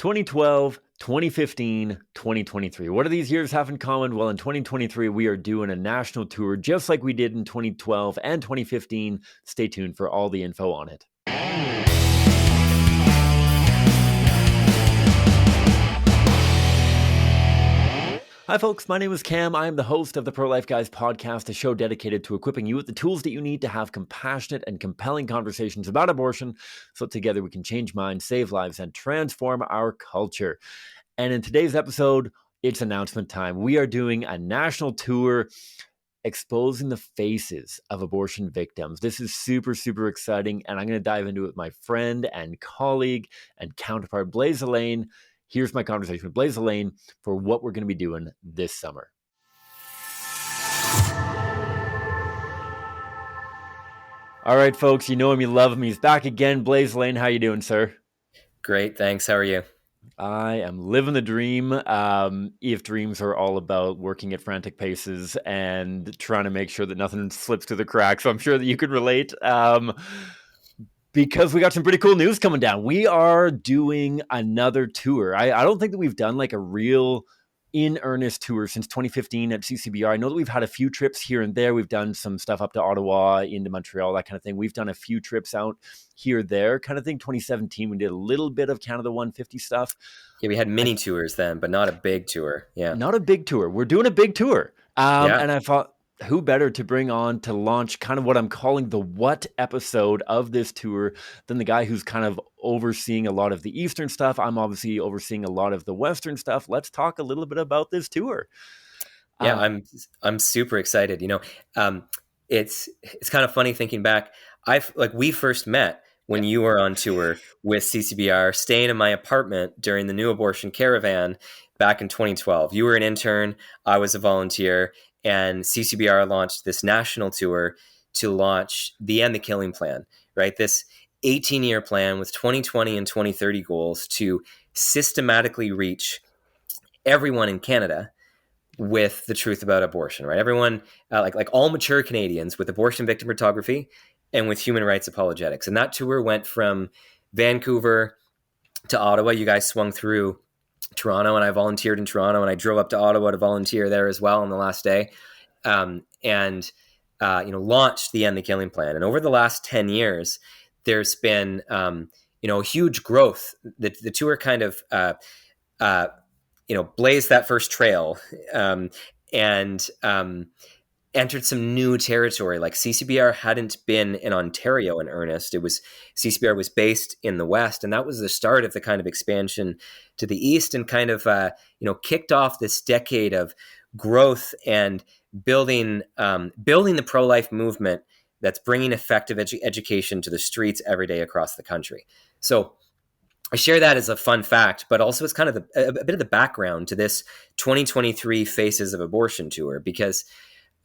2012, 2015, 2023. What do these years have in common? Well, in 2023, we are doing a national tour just like we did in 2012 and 2015. Stay tuned for all the info on it. Hi, folks. My name is Cam. I am the host of the Pro-Life Guys podcast, a show dedicated to equipping you with the tools that you need to have compassionate and compelling conversations about abortion so together we can change minds, save lives, and transform our culture. And in today's episode, it's announcement time. We are doing a national tour exposing the faces of abortion victims. This is super, super exciting, and I'm going to dive into it with my friend and colleague and counterpart, Blaise Elaine. Here's my conversation with Blaise Elaine for what we're going to be doing this summer. All right, folks, you know him, you love him. He's back again. Blaise Elaine, how you doing, sir? Great, thanks. How are you? I am living the dream. If dreams are all about working at frantic paces and trying to make sure that nothing slips through the cracks, so I'm sure that you could relate. Because we got some pretty cool news coming down. We are doing another tour. I don't think that we've done like a real in-earnest tour since 2015 at CCBR. I know that we've had a few trips here and there. We've done some stuff up to Ottawa, into Montreal, that kind of thing. We've done a few trips out here, there kind of thing. 2017, we did a little bit of Canada 150 stuff. Yeah, we had mini tours then, but not a big tour. Yeah. Not a big tour. We're doing a big tour. Yeah. And I thought, who better to bring on to launch kind of what I'm calling the what episode of this tour than the guy who's kind of overseeing a lot of the Eastern stuff. I'm obviously overseeing a lot of the Western stuff. Let's talk a little bit about this tour. Yeah, I'm super excited. You know, it's kind of funny thinking back. We first met when you were on tour with CCBR, staying in my apartment during the new abortion caravan back in 2012. You were an intern, I was a volunteer, and CCBR launched this national tour to launch the End the Killing Plan, right? This 18-year plan with 2020 and 2030 goals to systematically reach everyone in Canada with the truth about abortion, right? Everyone, like all mature Canadians with abortion victim photography and with human rights apologetics. And that tour went from Vancouver to Ottawa. You guys swung through Toronto, and I volunteered in Toronto, and I drove up to Ottawa to volunteer there as well on the last day, and launched the End the Killing Plan. And over the last 10 years, there's been huge growth. The tour kind of blazed that first trail and entered some new territory. Like CCBR hadn't been in Ontario in earnest. CCBR was based in the West, and that was the start of the kind of expansion to the East, and kind of kicked off this decade of growth and building the pro-life movement that's bringing effective education to the streets every day across the country. So I share that as a fun fact, but also it's kind of a bit of the background to this 2023 Faces of Abortion tour, because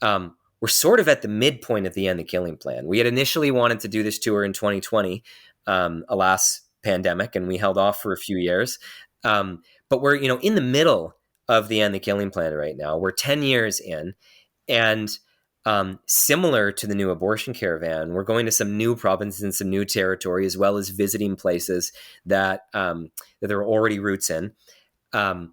we're sort of at the midpoint of the End the Killing Plan. We had initially wanted to do this tour in 2020, alas, pandemic, and we held off for a few years. But we're in the middle of the End the Killing Plan right now. We're 10 years in, and similar to the new abortion caravan, we're going to some new provinces and some new territory, as well as visiting places that there are already roots in. But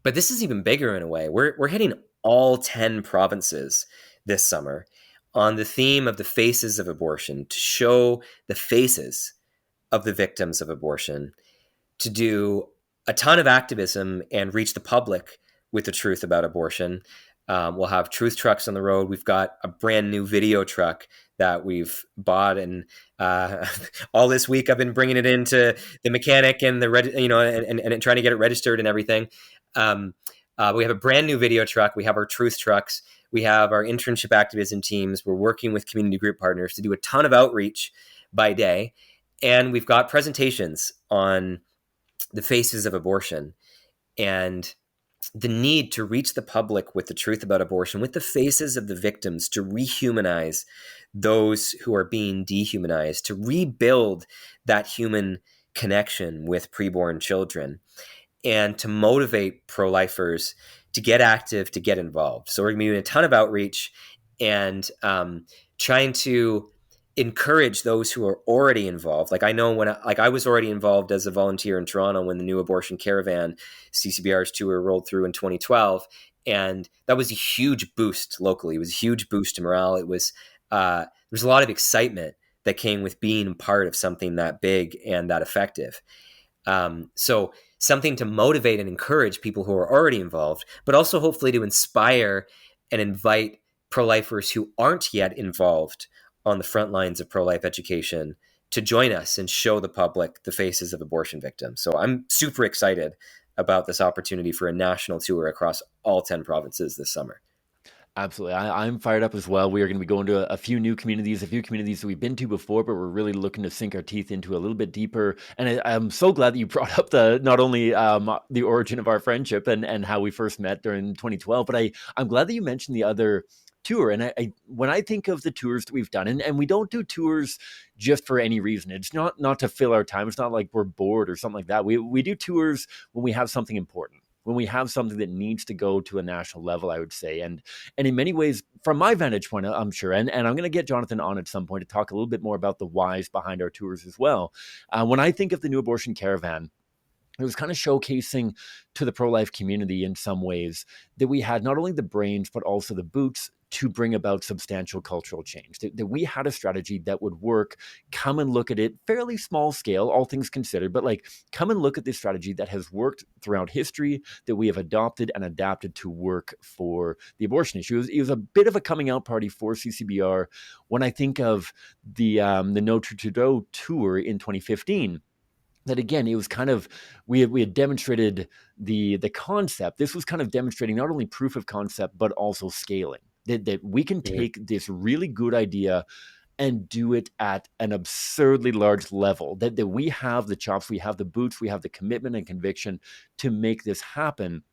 this is even bigger in a way. We're hitting all 10 provinces this summer on the theme of the faces of abortion, to show the faces of the victims of abortion, to do a ton of activism and reach the public with the truth about abortion. We'll have truth trucks on the road. We've got a brand new video truck that we've bought, and all this week I've been bringing it into the mechanic and and trying to get it registered and everything. We have a brand new video truck. We have our truth trucks. We have our internship activism teams. We're working with community group partners to do a ton of outreach by day. And we've got presentations on the faces of abortion and the need to reach the public with the truth about abortion, with the faces of the victims, to rehumanize those who are being dehumanized, to rebuild that human connection with preborn children, and to motivate pro-lifers to get active, to get involved. So we're going to be doing a ton of outreach and trying to encourage those who are already involved. Like I know I was already involved as a volunteer in Toronto when the new abortion caravan CCBR's tour rolled through in 2012, and that was a huge boost locally. It was a huge boost to morale. It was there was a lot of excitement that came with being part of something that big and that effective. So something to motivate and encourage people who are already involved, but also hopefully to inspire and invite pro-lifers who aren't yet involved on the front lines of pro-life education to join us and show the public the faces of abortion victims. So I'm super excited about this opportunity for a national tour across all 10 provinces this summer. Absolutely. I'm fired up as well. We are going to be going to a few new communities, a few communities that we've been to before, but we're really looking to sink our teeth into a little bit deeper. And I'm so glad that you brought up not only the origin of our friendship and how we first met during 2012, but I'm glad that you mentioned the other tour. And when I think of the tours that we've done, and we don't do tours just for any reason. It's not to fill our time. It's not like we're bored or something like that. We do tours when we have something important, when we have something that needs to go to a national level, I would say. And in many ways, from my vantage point, I'm sure, and I'm going to get Jonathan on at some point to talk a little bit more about the whys behind our tours as well. When I think of the New Abortion Caravan, it was kind of showcasing to the pro-life community in some ways that we had not only the brains, but also the boots to bring about substantial cultural change, that we had a strategy that would work. Come and look at it, fairly small scale, all things considered, but like come and look at this strategy that has worked throughout history, that we have adopted and adapted to work for the abortion issue. It was a bit of a coming out party for CCBR. When I think of the Notre Trudeau tour in 2015, that again, it was kind of we had demonstrated the concept. This was kind of demonstrating not only proof of concept but also scaling. That we can take this really good idea and do it at an absurdly large level. That we have the chops, we have the boots, we have the commitment and conviction to make this happen.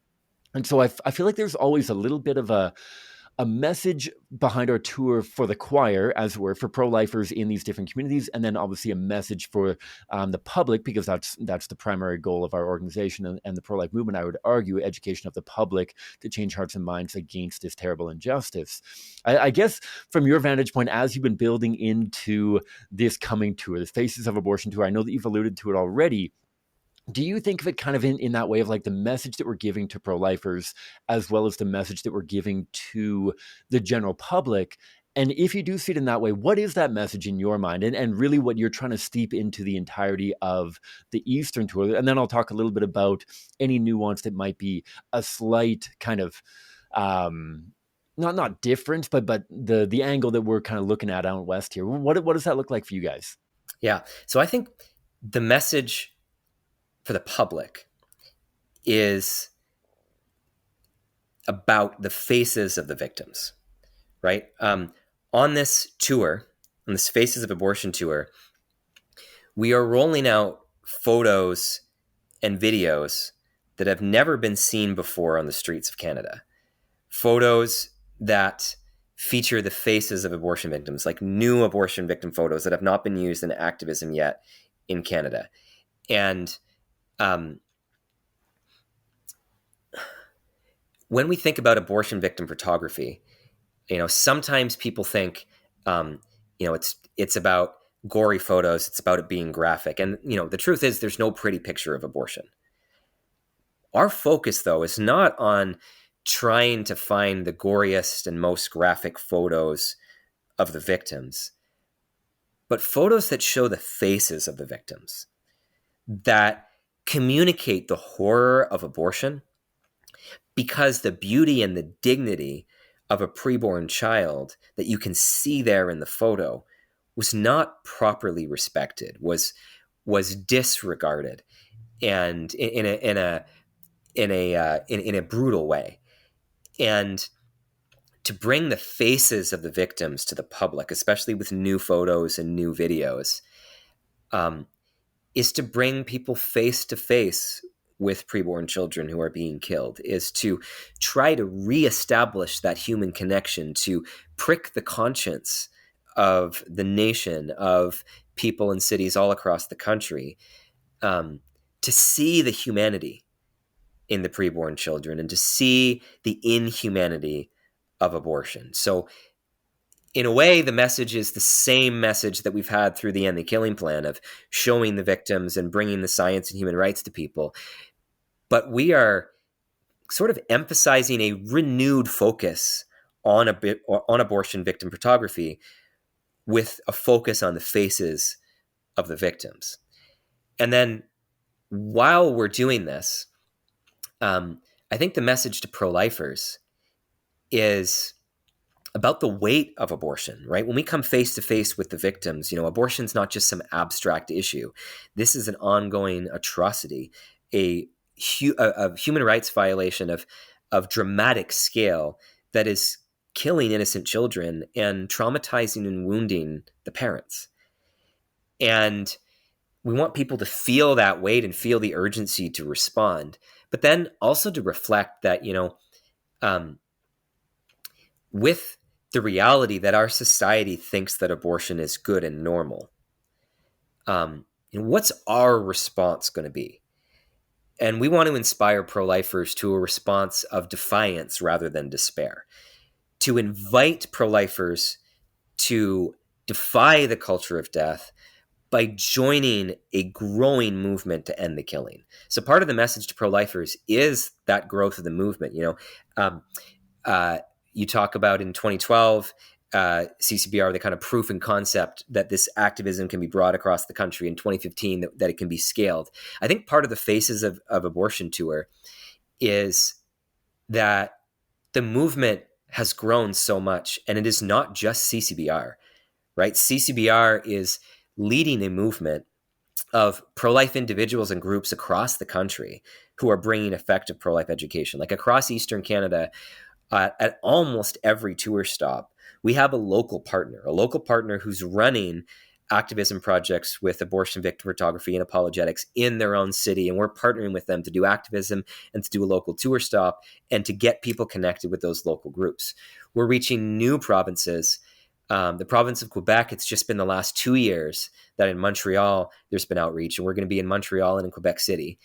And so I feel like there's always a little bit of a message behind our tour for the choir, as it were, for pro-lifers in these different communities, and then obviously a message for the public, because that's the primary goal of our organization and the pro-life movement. I would argue education of the public to change hearts and minds against this terrible injustice. I guess from your vantage point, as you've been building into this coming tour, the Faces of Abortion tour, I know that you've alluded to it already. Do you think of it kind of in that way of like the message that we're giving to pro-lifers as well as the message that we're giving to the general public? And if you do see it in that way, what is that message in your mind? And really what you're trying to steep into the entirety of the Eastern tour? And then I'll talk a little bit about any nuance that might be a slight kind of not difference, but the angle that we're kind of looking at out west here. What does that look like for you guys? Yeah. So I think the message for the public is about the faces of the victims, right? On this tour, on this Faces of Abortion tour, we are rolling out photos and videos that have never been seen before on the streets of Canada. Photos that feature the faces of abortion victims, like new abortion victim photos that have not been used in activism yet in Canada. And when we think about abortion victim photography, sometimes people think, it's about gory photos. It's about it being graphic. And, the truth is there's no pretty picture of abortion. Our focus, though, is not on trying to find the goriest and most graphic photos of the victims, but photos that show the faces of the victims, that communicate the horror of abortion, because the beauty and the dignity of a preborn child that you can see there in the photo was not properly respected, was disregarded, and in a brutal way. And to bring the faces of the victims to the public, especially with new photos and new videos, is to bring people face to face with preborn children who are being killed, is to try to reestablish that human connection, to prick the conscience of the nation, of people in cities all across the country, to see the humanity in the preborn children and to see the inhumanity of abortion. So in a way, the message is the same message that we've had through the End the Killing Plan of showing the victims and bringing the science and human rights to people. But we are sort of emphasizing a renewed focus on on abortion victim photography with a focus on the faces of the victims. And then while we're doing this, I think the message to pro-lifers is about the weight of abortion, right? When we come face to face with the victims, abortion's not just some abstract issue. This is an ongoing atrocity, a human rights violation of dramatic scale that is killing innocent children and traumatizing and wounding the parents. And we want people to feel that weight and feel the urgency to respond, but then also to reflect that, with the reality that our society thinks that abortion is good and normal, what's our response going to be? And we want to inspire pro-lifers to a response of defiance rather than despair, to invite pro-lifers to defy the culture of death by joining a growing movement to end the killing. So part of the message to pro-lifers is that growth of the movement. You talk about in 2012, CCBR, the kind of proof and concept that this activism can be brought across the country. In 2015, that it can be scaled. I think part of the faces of Abortion Tour is that the movement has grown so much, and it is not just CCBR, right? CCBR is leading a movement of pro-life individuals and groups across the country who are bringing effective pro-life education. Like across Eastern Canada, at almost every tour stop, we have a local partner who's running activism projects with abortion victim photography and apologetics in their own city. And we're partnering with them to do activism and to do a local tour stop and to get people connected with those local groups. We're reaching new provinces. The province of Quebec, it's just been the last 2 years that in Montreal, there's been outreach, and we're going to be in Montreal and in Quebec City.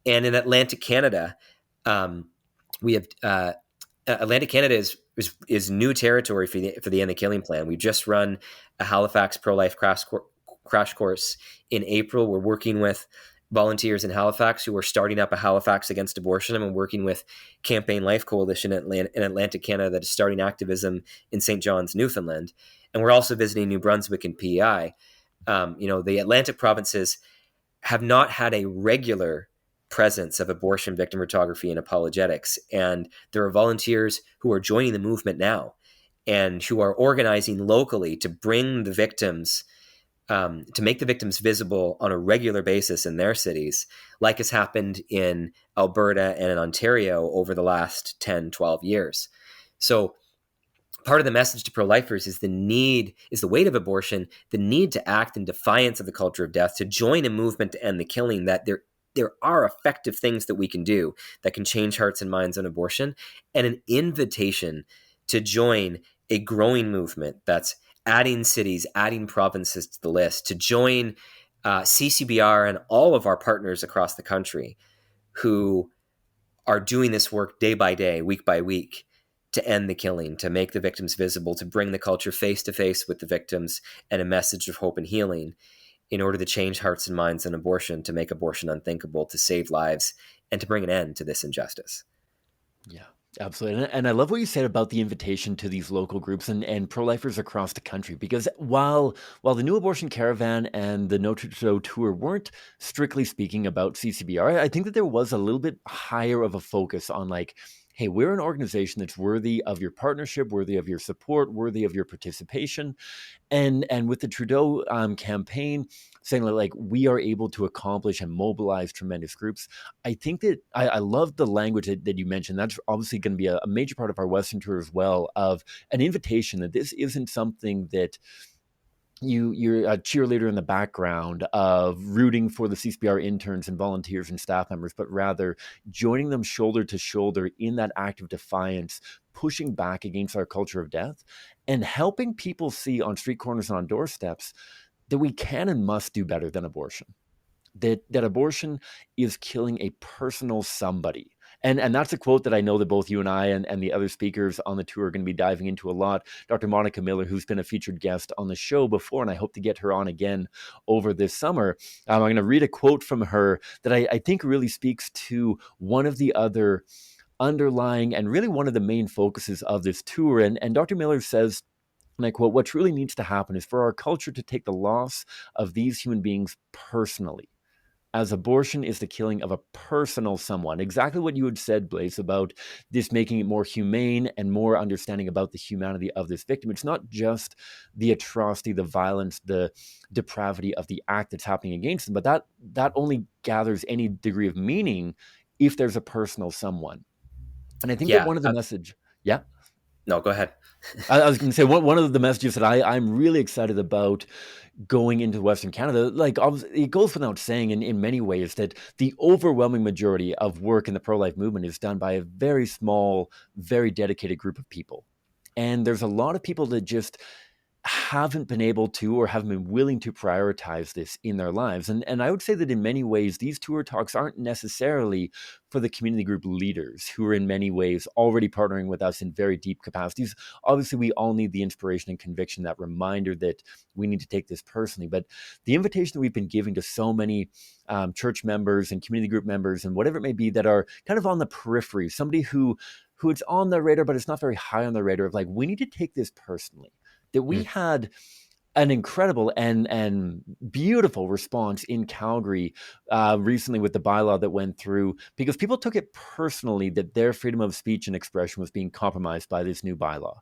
And in Atlantic Canada, we have Atlantic Canada is new territory for the End the Killing Plan. We've just run a Halifax pro-life crash course in April. We're working with volunteers in Halifax who are starting up a Halifax Against Abortion. I'm working with Campaign Life Coalition in Atlantic Canada that is starting activism in St. John's, Newfoundland. And we're also visiting New Brunswick and PEI. The Atlantic provinces have not had a regular presence of abortion victim photography and apologetics. And there are volunteers who are joining the movement now and who are organizing locally to bring the victims, to make the victims visible on a regular basis in their cities, like has happened in Alberta and in Ontario over the last 10, 12 years. So part of the message to pro-lifers is the weight of abortion, the need to act in defiance of the culture of death, to join a movement to end the killing, that there are effective things that we can do that can change hearts and minds on abortion, and an invitation to join a growing movement that's adding cities, adding provinces to the list, to join CCBR and all of our partners across the country who are doing this work day by day, week by week, to end the killing, to make the victims visible, to bring the culture face to face with the victims and a message of hope and healing, in order to change hearts and minds on abortion, to make abortion unthinkable, to save lives, and to bring an end to this injustice. Yeah, absolutely. And I love what you said about the invitation to these local groups and pro-lifers across the country, because while the New Abortion Caravan and the No Trudeau Tour weren't strictly speaking about CCBR, I think that there was a little bit higher of a focus on like, hey, we're an organization that's worthy of your partnership, worthy of your support, worthy of your participation. And with the Trudeau campaign saying like we are able to accomplish and mobilize tremendous groups, I think that I love the language that you mentioned. That's obviously going to be a major part of our Western tour as well, of an invitation that this isn't something that you're a cheerleader in the background of rooting for the CCBR interns and volunteers and staff members, but rather joining them shoulder to shoulder in that act of defiance, pushing back against our culture of death, and helping people see on street corners and on doorsteps that we can and must do better than abortion. That abortion is killing a personal somebody. And that's a quote that I know that both you and I and the other speakers on the tour are going to be diving into a lot. Dr. Monica Miller, who's been a featured guest on the show before, and I hope to get her on again over this summer. I'm going to read a quote from her that I think really speaks to one of the other underlying and really one of the main focuses of this tour. And Dr. Miller says, and I quote, "What truly needs to happen is for our culture to take the loss of these human beings personally, as abortion is the killing of a personal someone." Exactly what you had said, Blaze, about this making it more humane and more understanding about the humanity of this victim. It's not just the atrocity, the violence, the depravity of the act that's happening against them, but that only gathers any degree of meaning if there's a personal someone. And I think that Yeah. one of the message, yeah, No, go ahead. I was going to say one of the messages that I'm really excited about going into Western Canada, like obviously, it goes without saying in many ways that the overwhelming majority of work in the pro-life movement is done by a very small, very dedicated group of people. And there's a lot of people that just haven't been able to or haven't been willing to prioritize this in their lives. And I would say that in many ways, these tour talks aren't necessarily for the community group leaders who are in many ways already partnering with us in very deep capacities. Obviously, we all need the inspiration and conviction, that reminder that we need to take this personally. But the invitation that we've been giving to so many church members and community group members and whatever it may be that are kind of on the periphery, somebody who it's on their radar, but it's not very high on their radar, of like, we need to take this personally. That we Mm. had an incredible and beautiful response in Calgary recently with the bylaw that went through, because people took it personally that their freedom of speech and expression was being compromised by this new bylaw.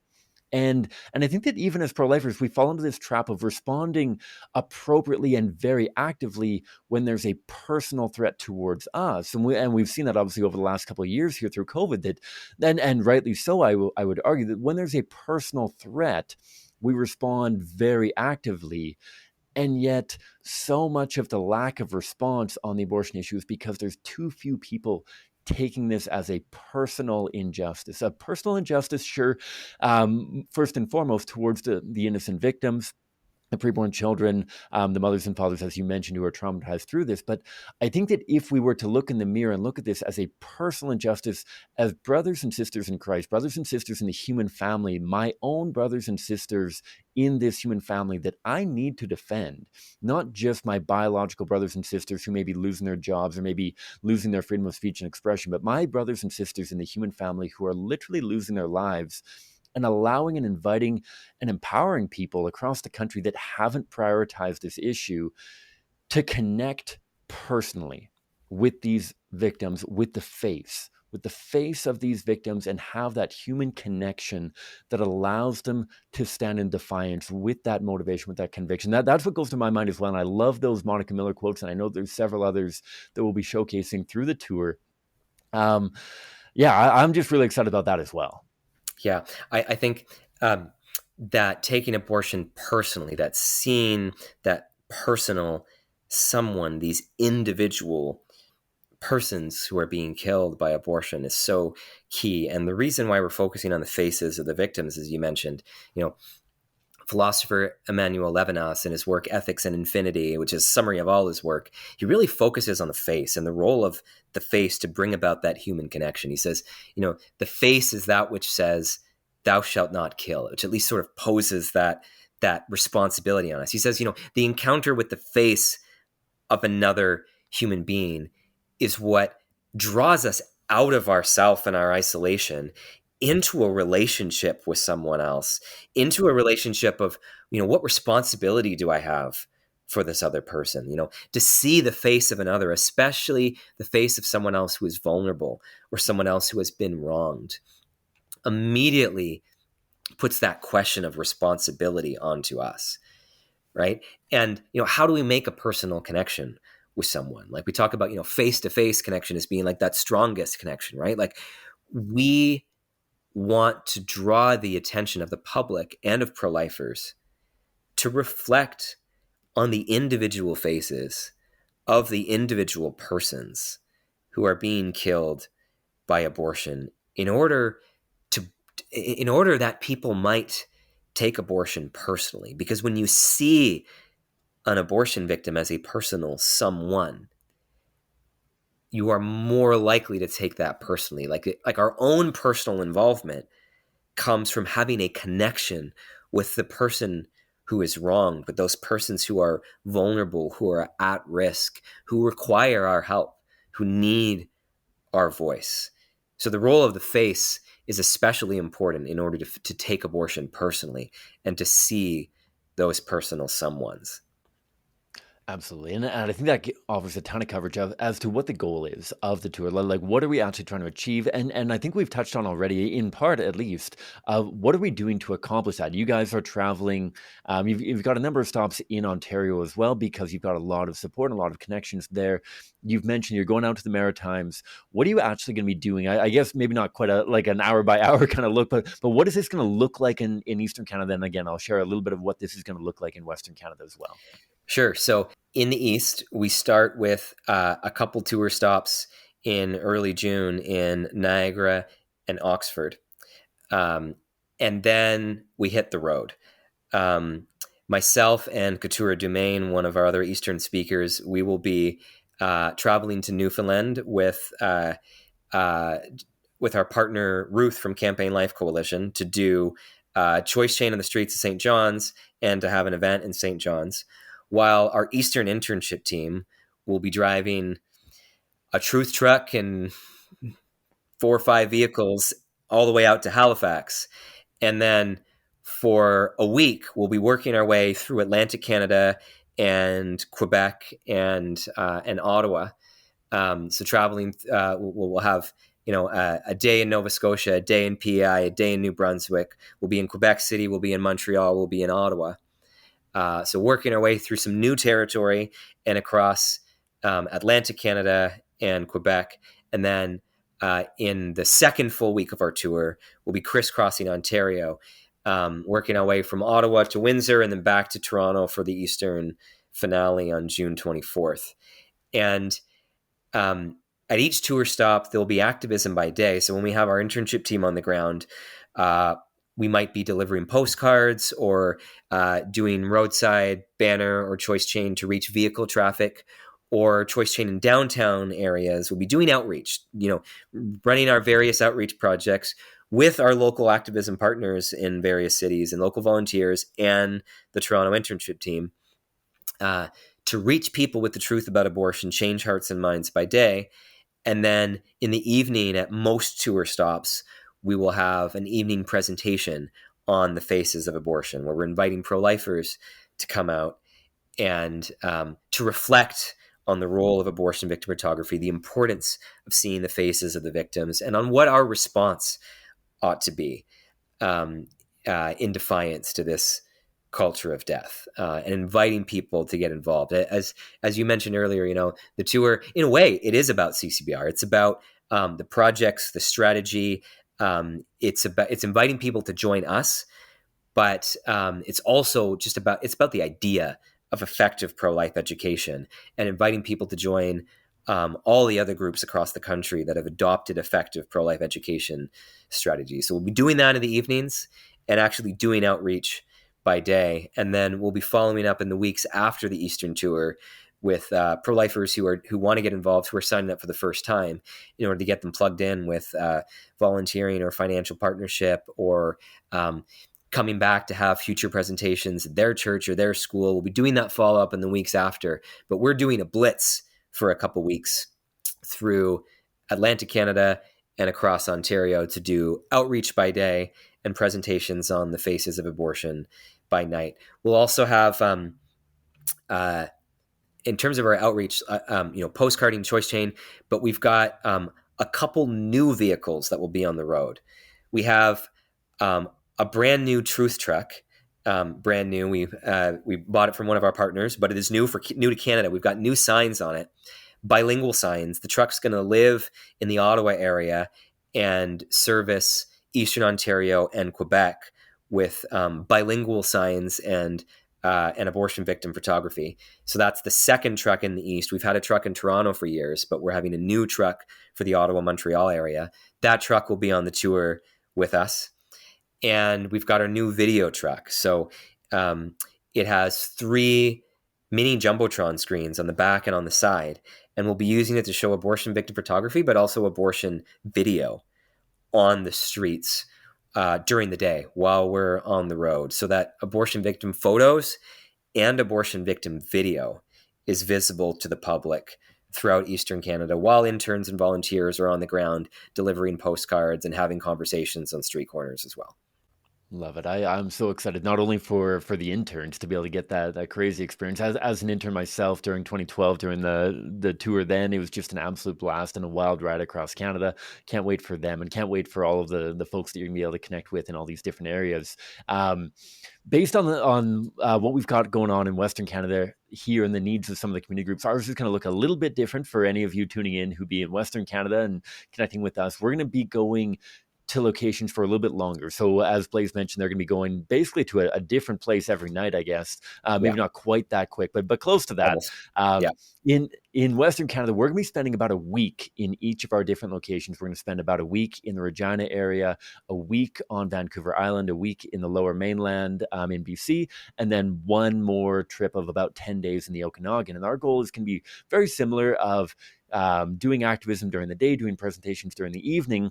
And I think that even as pro-lifers, we fall into this trap of responding appropriately and very actively when there's a personal threat towards us. And we've seen that obviously over the last couple of years here through COVID, that and rightly so, I would argue that when there's a personal threat, we respond very actively. And yet, so much of the lack of response on the abortion issue is because there's too few people taking this as a personal injustice. A personal injustice, sure, first and foremost, towards the innocent victims, the preborn children, the mothers and fathers, as you mentioned, who are traumatized through this. But I think that if we were to look in the mirror and look at this as a personal injustice, as brothers and sisters in Christ, brothers and sisters in the human family, my own brothers and sisters in this human family that I need to defend, not just my biological brothers and sisters who may be losing their jobs or maybe losing their freedom of speech and expression, but my brothers and sisters in the human family who are literally losing their lives, and allowing and inviting and empowering people across the country that haven't prioritized this issue to connect personally with these victims, with the face of these victims, and have that human connection that allows them to stand in defiance with that motivation, with that conviction. That's what goes to my mind as well. And I love those Monica Miller quotes, and I know there's several others that we'll be showcasing through the tour. Um, yeah, I'm just really excited about that as well. Yeah, I think that taking abortion personally, that seeing that personal someone, these individual persons who are being killed by abortion is so key. And the reason why we're focusing on the faces of the victims, as you mentioned, you know, philosopher Emmanuel Levinas in his work Ethics and Infinity, which is a summary of all his work, he really focuses on the face and the role of the face to bring about that human connection. He says, you know, the face is that which says, "Thou shalt not kill," which at least sort of poses that responsibility on us. He says, you know, the encounter with the face of another human being is what draws us out of ourself and our isolation into a relationship with someone else, into a relationship of, you know, what responsibility do I have for this other person? You know, to see the face of another, especially the face of someone else who is vulnerable or someone else who has been wronged, immediately puts that question of responsibility onto us. Right. And, you know, how do we make a personal connection with someone? Like we talk about, you know, face-to-face connection as being like that strongest connection, right? Like we want to draw the attention of the public and of pro-lifers to reflect on the individual faces of the individual persons who are being killed by abortion to in order that people might take abortion personally. Because when you see an abortion victim as a personal someone, you are more likely to take that personally. Like our own personal involvement comes from having a connection with the person who is wronged, with those persons who are vulnerable, who are at risk, who require our help, who need our voice. So the role of the face is especially important in order to take abortion personally and to see those personal someones. Absolutely, and I think that offers a ton of coverage of as to what the goal is of the tour. Like, what are we actually trying to achieve? And I think we've touched on already, in part at least, what are we doing to accomplish that? You guys are traveling. You've got a number of stops in Ontario as well because you've got a lot of support and a lot of connections there. You've mentioned you're going out to the Maritimes. What are you actually going to be doing? I guess maybe not quite like an hour by hour kind of look, but what is this going to look like in Eastern Canada? And again, I'll share a little bit of what this is going to look like in Western Canada as well. Sure. So in the East, we start with a couple tour stops in early June in Niagara and Oxford. And then we hit the road. Myself and Katura Dumaine, one of our other Eastern speakers, we will be traveling to Newfoundland with our partner Ruth from Campaign Life Coalition to do Choice Chain on the streets of St. John's and to have an event in St. John's, while our Eastern internship team will be driving a truth truck and 4 or 5 vehicles all the way out to Halifax. And then for a week, we'll be working our way through Atlantic Canada and Quebec and Ottawa. So traveling, we'll have a day in Nova Scotia, a day in PEI, a day in New Brunswick. We'll be in Quebec City, we'll be in Montreal, we'll be in Ottawa. So working our way through some new territory and across Atlantic Canada and Quebec. And then in the second full week of our tour, we'll be crisscrossing Ontario, working our way from Ottawa to Windsor and then back to Toronto for the Eastern finale on June 24th. And at each tour stop, there'll be activism by day. So when we have our internship team on the ground, we might be delivering postcards or doing roadside banner or choice chain to reach vehicle traffic, or choice chain in downtown areas. We'll be doing outreach, running our various outreach projects with our local activism partners in various cities and local volunteers and the Toronto internship team to reach people with the truth about abortion, change hearts and minds by day. And then in the evening at most tour stops, we will have an evening presentation on the faces of abortion, where we're inviting pro-lifers to come out and to reflect on the role of abortion victim photography, the importance of seeing the faces of the victims, and on what our response ought to be in defiance to this culture of death, and inviting people to get involved. As you mentioned earlier, the tour, in a way, it is about CCBR. It's about the projects, the strategy. It's inviting people to join us, but it's also it's about the idea of effective pro-life education and inviting people to join all the other groups across the country that have adopted effective pro-life education strategies. So we'll be doing that in the evenings and actually doing outreach by day. And then we'll be following up in the weeks after the Eastern tour with pro-lifers who want to get involved, who are signing up for the first time, in order to get them plugged in with volunteering or financial partnership, or coming back to have future presentations at their church or their school. We'll be doing that follow-up in the weeks after, but we're doing a blitz for a couple weeks through Atlantic Canada and across Ontario to do outreach by day and presentations on the faces of abortion by night. We'll also have, in terms of our outreach, postcarding, choice chain, but we've got a couple new vehicles that will be on the road. We have a brand new truth truck, brand new. We bought it from one of our partners, but it is new to Canada. We've got new signs on it, bilingual signs. The truck's going to live in the Ottawa area and service Eastern Ontario and Quebec with bilingual signs and abortion victim photography. So that's the second truck in the East. We've had a truck in Toronto for years, but we're having a new truck for the Ottawa, Montreal area. That truck will be on the tour with us. And we've got our new video truck. So it has 3 mini jumbotron screens on the back and on the side, and we'll be using it to show abortion victim photography, but also abortion video on the streets during the day while we're on the road, so that abortion victim photos and abortion victim video is visible to the public throughout Eastern Canada while interns and volunteers are on the ground delivering postcards and having conversations on street corners as well. Love it. I'm so excited, not only for the interns to be able to get that crazy experience. As an intern myself during 2012, during the tour then, it was just an absolute blast and a wild ride across Canada. Can't wait for them, and can't wait for all of the folks that you're gonna be able to connect with in all these different areas. Um, Based on what we've got going on in Western Canada here and the needs of some of the community groups, ours is going to look a little bit different for any of you tuning in who be in Western Canada and connecting with us. We're going to be going to locations for a little bit longer. So as Blaze mentioned, they're going to be going basically to a different place every night, I guess. Yeah, Maybe not quite that quick, but close to that. almost. Yeah. Um, in Western Canada, we're going to be spending about a week in each of our different locations. We're going to spend about a week in the Regina area, a week on Vancouver Island, a week in the Lower Mainland in BC, and then one more trip of about 10 days in the Okanagan. And our goal is going to be very similar of doing activism during the day, doing presentations during the evening.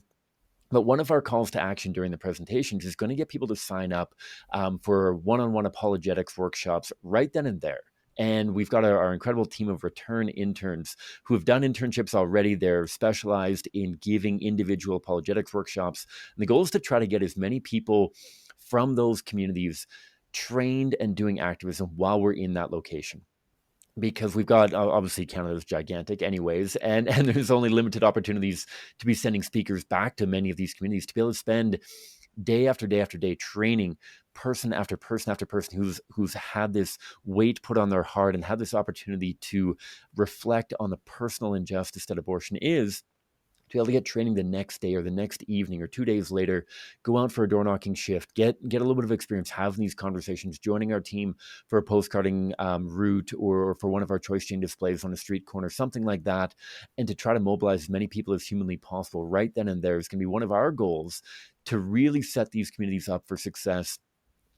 But one of our calls to action during the presentations is going to get people to sign up for one-on-one apologetics workshops right then and there. And we've got our incredible team of return interns who have done internships already. They're specialized in giving individual apologetics workshops. And the goal is to try to get as many people from those communities trained and doing activism while we're in that location, because we've got obviously Canada's gigantic anyways, and there's only limited opportunities to be sending speakers back to many of these communities to be able to spend day after day after day training person after person after person who's had this weight put on their heart and had this opportunity to reflect on the personal injustice that abortion is, to be able to get training the next day or the next evening or 2 days later, go out for a door knocking shift, get a little bit of experience having these conversations, joining our team for a postcarding route or for one of our choice chain displays on a street corner, something like that, and to try to mobilize as many people as humanly possible right then and there is going to be one of our goals, to really set these communities up for success,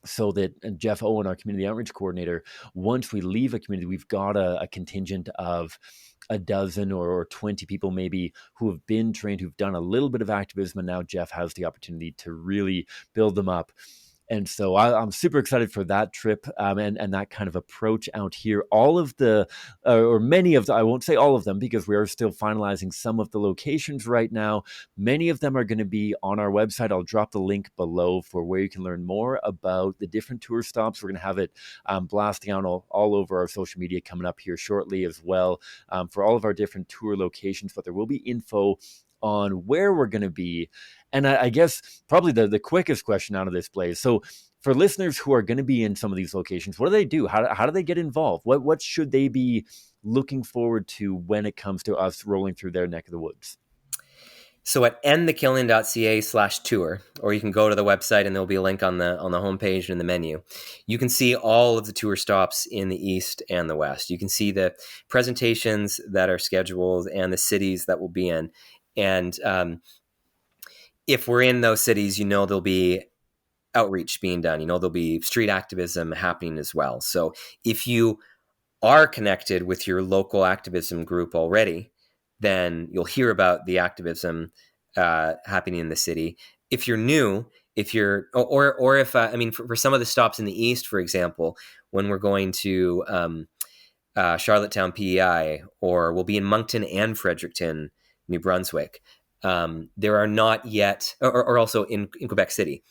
so that Jeff Owen, our community outreach coordinator, once we leave a community, we've got a contingent of a dozen or 20 people maybe who have been trained, who've done a little bit of activism, and now Jeff has the opportunity to really build them up. And so I'm super excited for that trip and that kind of approach out here. All of the, or many of the, I won't say all of them because we are still finalizing some of the locations right now. Many of them are going to be on our website. I'll drop the link below for where you can learn more about the different tour stops. We're going to have it blasting out all over our social media coming up here shortly as well, for all of our different tour locations. But there will be info on where we're going to be. And I guess probably the quickest question out of this, Blaze. So for listeners who are going to be in some of these locations, what do they do? How do they get involved? What should they be looking forward to when it comes to us rolling through their neck of the woods? So at endthekilling.ca/tour, or you can go to the website and there'll be a link on the homepage and in the menu. You can see all of the tour stops in the East and the West. You can see the presentations that are scheduled and the cities that we'll be in. And if we're in those cities, there'll be outreach being done. There'll be street activism happening as well. So if you are connected with your local activism group already, then you'll hear about the activism happening in the city. If you're new, if for some of the stops in the East, for example, when we're going to Charlottetown, PEI, or we'll be in Moncton and Fredericton, New Brunswick, there are not yet, or also in Quebec City,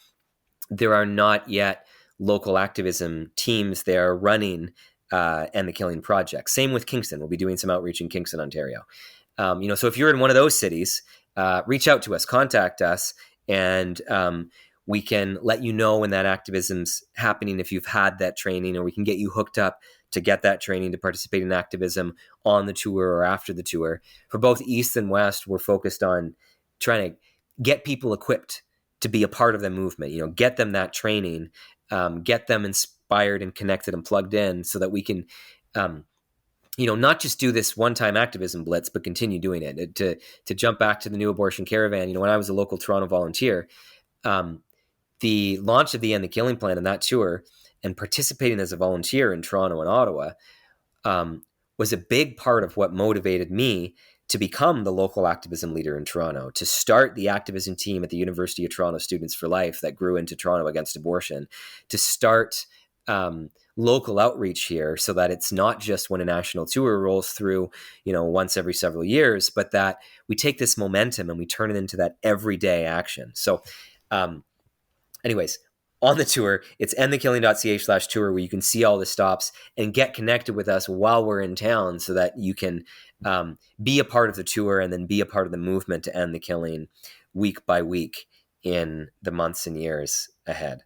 there are not yet local activism teams there running and the Killing Project. Same with Kingston. We'll be doing some outreach in Kingston, Ontario. So if you're in one of those cities, reach out to us, contact us, and we can let you know when that activism's happening if you've had that training, or we can get you hooked up to get that training to participate in activism on the tour or after the tour. For both East and West, we're focused on trying to get people equipped to be a part of the movement, get them that training, get them inspired and connected and plugged in so that we can, not just do this one-time activism blitz, but continue doing it. To jump back to the New Abortion Caravan, when I was a local Toronto volunteer, the launch of the End the Killing plan and that tour and participating as a volunteer in Toronto and Ottawa um, was a big part of what motivated me to become the local activism leader in Toronto, to start the activism team at the University of Toronto Students for Life that grew into Toronto Against Abortion, to start local outreach here so that it's not just when a national tour rolls through, once every several years, but that we take this momentum and we turn it into that everyday action. So, anyways, on the tour, it's endthekilling.ca/tour where you can see all the stops and get connected with us while we're in town so that you can be a part of the tour and then be a part of the movement to end the killing week by week in the months and years ahead.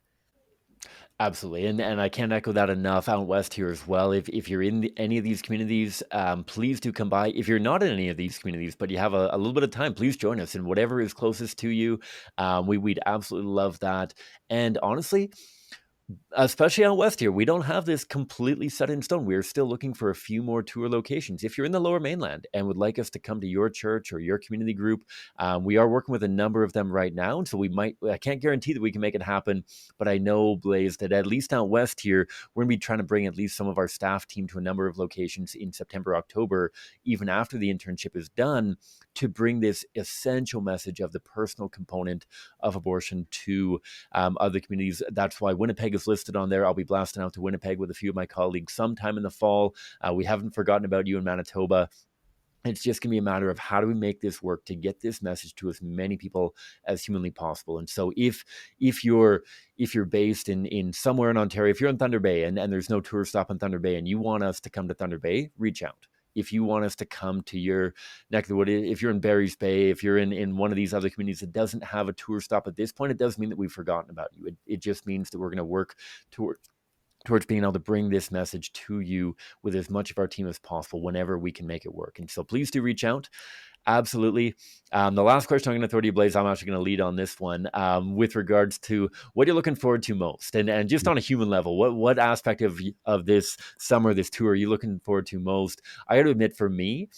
Absolutely, and I can't echo that enough out west here as well. If you're in any of these communities, please do come by. If you're not in any of these communities, but you have a little bit of time, please join us in whatever is closest to you. We'd absolutely love that. And honestly, especially out west here, we don't have this completely set in stone. We're still looking for a few more tour locations. If you're in the Lower Mainland and would like us to come to your church or your community group, we are working with a number of them right now. And so I can't guarantee that we can make it happen, but I know, Blaze, that at least out west here, we're going to be trying to bring at least some of our staff team to a number of locations in September, October, even after the internship is done, to bring this essential message of the personal component of abortion to other communities. That's why Winnipeg is listed on there. I'll be blasting out to Winnipeg with a few of my colleagues sometime in the fall. We haven't forgotten about you in Manitoba. It's just going to be a matter of how do we make this work to get this message to as many people as humanly possible. And so if you're based in somewhere in Ontario, if you're in Thunder Bay and there's no tour stop in Thunder Bay and you want us to come to Thunder Bay, reach out. If you want us to come to your neck of the wood, if you're in Barry's Bay, if you're in one of these other communities that doesn't have a tour stop at this point, it doesn't mean that we've forgotten about you. It just means that we're going to work towards being able to bring this message to you with as much of our team as possible whenever we can make it work. And so please do reach out. Absolutely. The last question I'm going to throw to you, Blaze, I'm actually going to lead on this one with regards to what you're looking forward to most. And just on a human level, what aspect of this summer, this tour, are you looking forward to most? I got to admit, for me,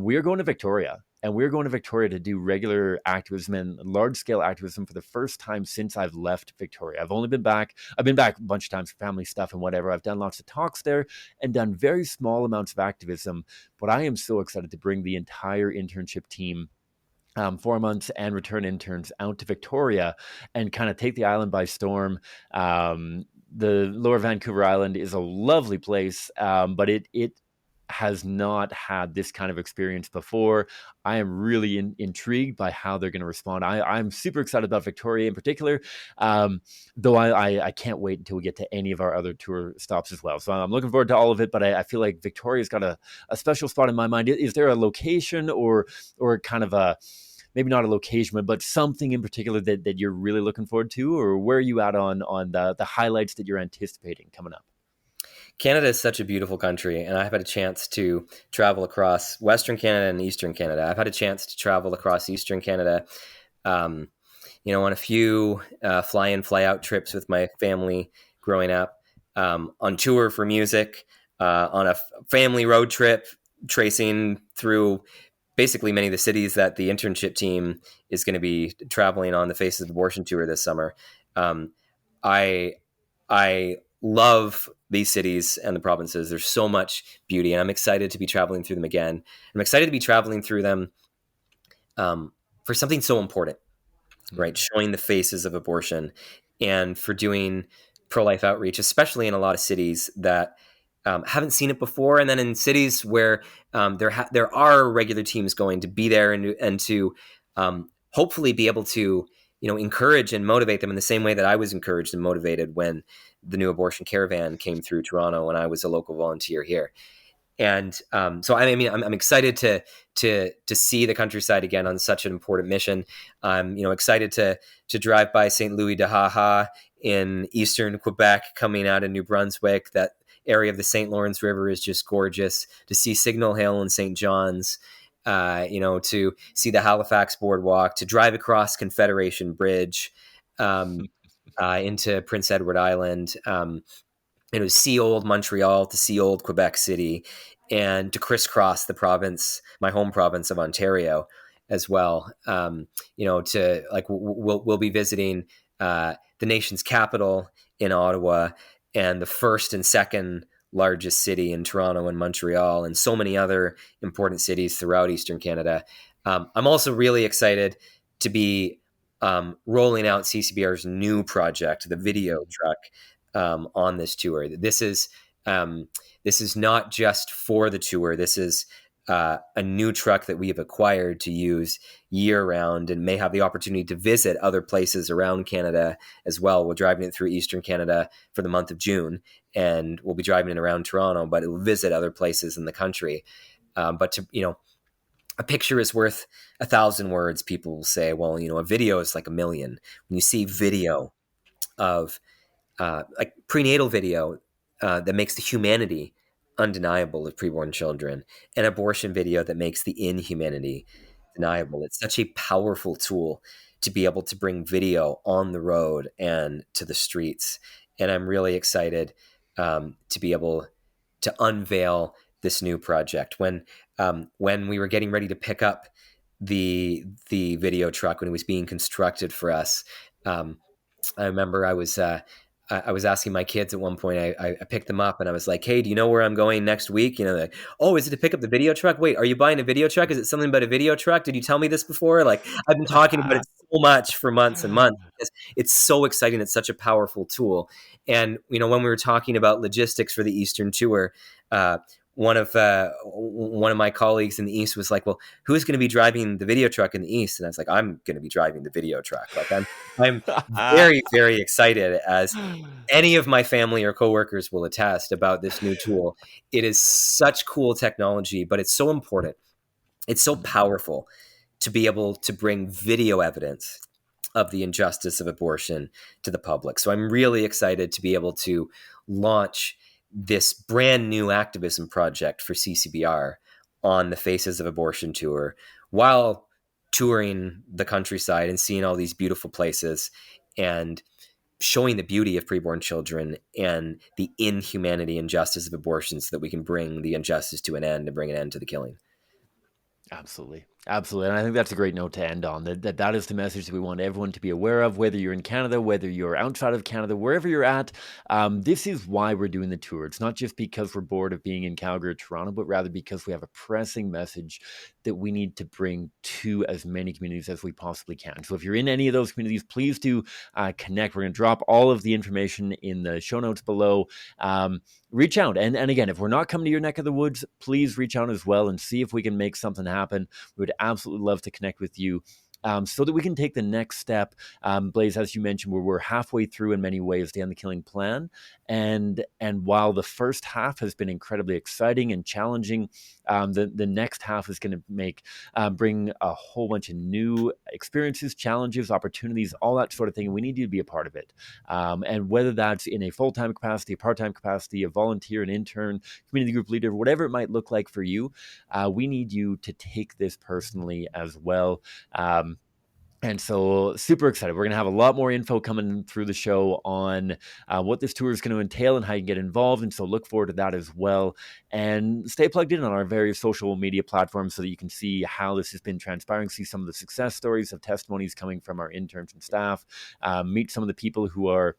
we are going to Victoria. And we're going to Victoria to do regular activism and large-scale activism for the first time since I've left Victoria. I've been back a bunch of times for family stuff and whatever. I've done lots of talks there and done very small amounts of activism. But I am so excited to bring the entire internship team, 4 months and return interns, out to Victoria and kind of take the island by storm. The Lower Vancouver Island is a lovely place, but it has not had this kind of experience before. I am really intrigued by how they're going to respond. I'm super excited about Victoria in particular, though I can't wait until we get to any of our other tour stops as well. So I'm looking forward to all of it, but I feel like Victoria's got a special spot in my mind. Is there a location or kind of a, maybe not a location, but something in particular that you're really looking forward to, or where are you at on the highlights that you're anticipating coming up? Canada is such a beautiful country, and I've had a chance to travel across Western Canada and Eastern Canada. I've had a chance to travel across Eastern Canada, on a few fly-in, fly-out trips with my family growing up, on tour for music, on a family road trip, tracing through basically many of the cities that the internship team is going to be traveling on the Faces of Abortion tour this summer. I love these cities and the provinces. There's so much beauty, and I'm excited to be traveling through them again. I'm excited to be traveling through them for something so important, right? Showing the faces of abortion, and for doing pro-life outreach, especially in a lot of cities that haven't seen it before, and then in cities where there are regular teams going to be there and to hopefully be able to encourage and motivate them in the same way that I was encouraged and motivated when the new abortion caravan came through Toronto when I was a local volunteer here. And so I'm excited to see the countryside again on such an important mission. I'm excited to drive by St. Louis de Haha in eastern Quebec, coming out of New Brunswick. That area of the St. Lawrence River is just gorgeous. To see Signal Hill and St. John's, to see the Halifax Boardwalk, to drive across Confederation Bridge into Prince Edward Island, to see old Montreal, to see old Quebec City, and to crisscross the province, my home province of Ontario, as well. We'll be visiting the nation's capital in Ottawa, and the first and second largest city in Toronto and Montreal, and so many other important cities throughout Eastern Canada. I'm also really excited to be rolling out CCBR's new project, the video truck, on this tour. This is not just for the tour. This is a new truck that we have acquired to use year round, and may have the opportunity to visit other places around Canada as well. We're driving it through Eastern Canada for the month of June, and we'll be driving it around Toronto, but it will visit other places in the country. But to, a picture is worth 1,000 words. People will say, well, a video is like a million. When you see video of like prenatal video that makes the humanity undeniable of preborn children, and abortion video that makes the inhumanity deniable. It's such a powerful tool to be able to bring video on the road and to the streets. And I'm really excited to be able to unveil this new project. When we were getting ready to pick up the video truck, when it was being constructed for us, I remember I was asking my kids at one point. I picked them up and I was like, "Hey, do you know where I'm going next week?" Like, "Oh, is it to pick up the video truck? Wait, are you buying a video truck? Is it something about a video truck? Did you tell me this before?" Like, I've been talking about it so much for months and months because it's so exciting. It's such a powerful tool. And when we were talking about logistics for the Eastern Tour, one of my colleagues in the East was like, "Well, who's going to be driving the video truck in the East?" And I was like, "I'm going to be driving the video truck." Like, I'm very, very excited, as any of my family or coworkers will attest, about this new tool. It is such cool technology, but it's so important. It's so powerful to be able to bring video evidence of the injustice of abortion to the public. So I'm really excited to be able to launch this brand new activism project for CCBR on the Faces of Abortion tour, while touring the countryside and seeing all these beautiful places and showing the beauty of preborn children and the inhumanity and injustice of abortion, so that we can bring the injustice to an end and bring an end to the killing. Absolutely. Absolutely. And I think that's a great note to end on. That is the message that we want everyone to be aware of, whether you're in Canada, whether you're outside of Canada, wherever you're at. This is why we're doing the tour. It's not just because we're bored of being in Calgary or Toronto, but rather because we have a pressing message that we need to bring to as many communities as we possibly can. So if you're in any of those communities, please do connect. We're going to drop all of the information in the show notes below. Reach out. And again, if we're not coming to your neck of the woods, please reach out as well and see if we can make something happen. We would absolutely love to connect with you. So that we can take the next step. Blaze, as you mentioned, we're halfway through in many ways the End the Killing plan. And while the first half has been incredibly exciting and challenging, the next half is going to bring a whole bunch of new experiences, challenges, opportunities, all that sort of thing. And we need you to be a part of it. And whether that's in a full-time capacity, a part-time capacity, a volunteer, an intern, community group leader, whatever it might look like for you, we need you to take this personally as well. And so super excited. We're going to have a lot more info coming through the show on what this tour is going to entail and how you can get involved. And so look forward to that as well. And stay plugged in on our various social media platforms so that you can see how this has been transpiring, see some of the success stories of testimonies coming from our interns and staff, meet some of the people who are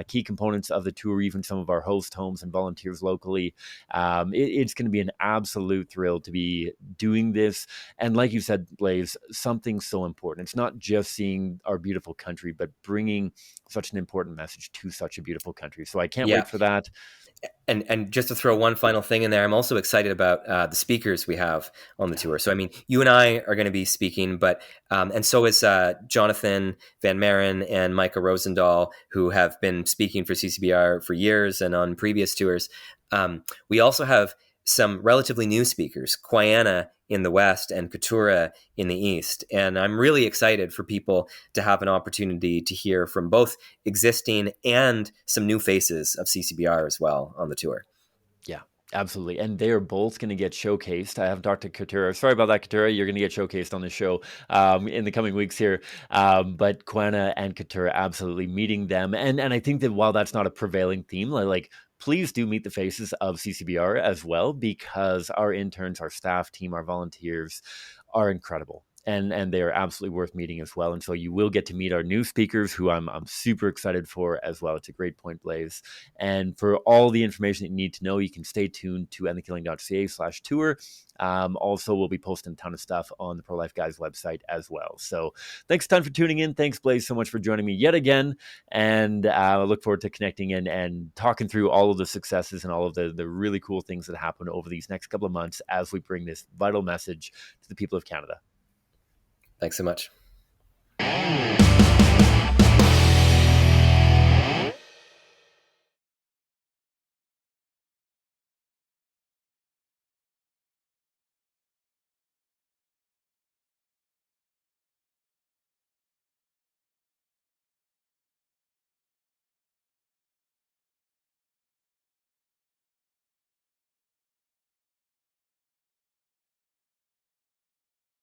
key components of the tour, even some of our host homes and volunteers locally. It's going to be an absolute thrill to be doing this. And like you said, Blaze, something so important. It's not just seeing our beautiful country, but bringing such an important message to such a beautiful country. So I can't wait for that. And just to throw one final thing in there, I'm also excited about the speakers we have on the tour. So, I mean, you and I are going to be speaking, but and so is Jonathan Van Maren and Micah Rosendahl, who have been speaking for CCBR for years and on previous tours. We also have some relatively new speakers, Quiana in the West and Katura in the East. And I'm really excited for people to have an opportunity to hear from both existing and some new faces of CCBR as well on the tour. Yeah, absolutely. And they are both going to get showcased. I haven't talked to Katura. Sorry about that, Katura. You're going to get showcased on the show in the coming weeks here. But Quena and Katura, absolutely meeting them. And I think that while that's not a prevailing theme, like please do meet the faces of CCBR as well, because our interns, our staff team, our volunteers are incredible. and they are absolutely worth meeting as well. And so you will get to meet our new speakers, who I'm super excited for as well. It's a great point, Blaze. And for all the information that you need to know, you can stay tuned to endthekilling.ca/tour. Also, we'll be posting a ton of stuff on the Pro Life Guys website as well. So thanks a ton for tuning in. Thanks, Blaze, so much for joining me yet again. And I look forward to connecting and talking through all of the successes and all of the really cool things that happen over these next couple of months as we bring this vital message to the people of Canada. Thanks so much.